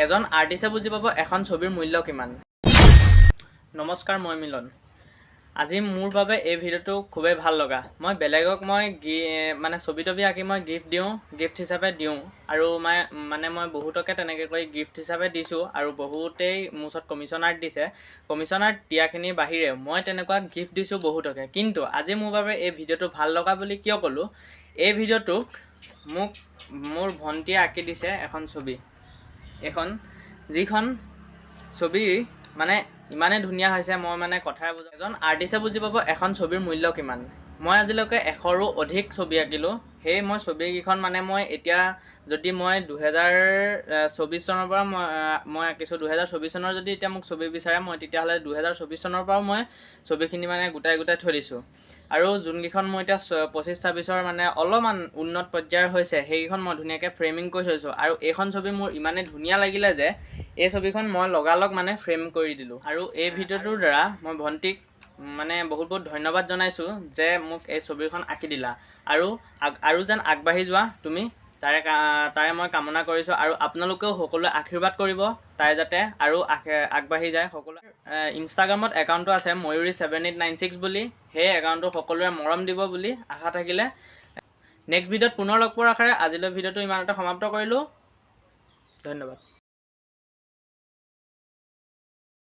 এজন আৰ্টিষ্টে বুজি পাব এখন ছবিৰ মূল্য কিমান। নমস্কাৰ, মই মিলন। আজি মোৰ বাবে এই ভিডিঅ'টো খুবেই ভাল লগা। মই বেলেগক মানে ছবি আঁকি মই গিফ্ট হিচাপে দিওঁ আৰু মই বহুতকে তেনেকৈ কৰি গিফ্ট হিচাপে দিছোঁ আৰু বহুতেই মোৰ ওচৰত কমিশ্যন আৰ্ট দিছে। কমিশ্যন আৰ্ট দিয়াখিনিৰ বাহিৰে মই তেনেকুৱা গিফ্ট দিছোঁ বহুতকে। কিন্তু আজি মোৰ বাবে এই ভিডিঅ'টো ভাল লগা বুলি কিয় ক'লোঁ, এই ভিডিঅ'টোক মোক মোৰ ভণ্টীয়ে আঁকি দিছে এখন ছবি। যিখন ছবি মানে ইমানেই ধুনীয়া হৈছে, মই কথাই বুজা। এজন আৰ্টিষ্টে বুজি পাব এখন ছবিৰ মূল্য কিমান। মই আজিলৈকে 100ৰো অধিক ছবি আঁকিলোঁ। সেই মই ছবিকেইখন মই এতিয়া যদি মই 2024 চনৰ পৰা মই আঁকিছোঁ, 2024 চনৰ যদি এতিয়া মোক ছবি বিচাৰে, মই তেতিয়াহ'লে 2024 চনৰ পৰাও মই ছবিখিনি গোটাই থৈ দিছোঁ। আৰু যোনকেইখন মোৰ এতিয়া 25-26ৰ অলপমান উন্নত পৰ্যায়ৰ হৈছে, সেইকেইখন মই ধুনীয়াকৈ ফ্ৰেমিং কৰি থৈছোঁ। আৰু এইখন ছবি মোৰ ইমানেই ধুনীয়া লাগিলে যে এই ছবিখন মই লগালগ ফ্ৰেম কৰি দিলোঁ। আৰু এই ভিডিঅ'টোৰ দ্বাৰা মই ভণ্টিক বহুত ধন্যবাদ জনাইছোঁ যে মোক এই ছবিখন আঁকি দিলা। আৰু যেন আগবাঢ়ি যোৱা তুমি, তাৰে মই কামনা কৰিছোঁ। আৰু আপোনালোকেও সকলোৱে আশীৰ্বাদ কৰিব তাই যাতে আৰু আগবাঢ়ি যায়। সকলোৱে ইনষ্টাগ্ৰামত একাউণ্টটো আছে ময়ূৰী7896 বুলি, সেই একাউণ্টটো সকলোৱে মৰম দিব বুলি আশা থাকিলে। নেক্সট ভিডিঅ'ত পুনৰ লগ পোৱাৰ আশাৰে আজিলৈ ভিডিঅ'টো ইমানতে সমাপ্ত কৰিলোঁ। ধন্যবাদ।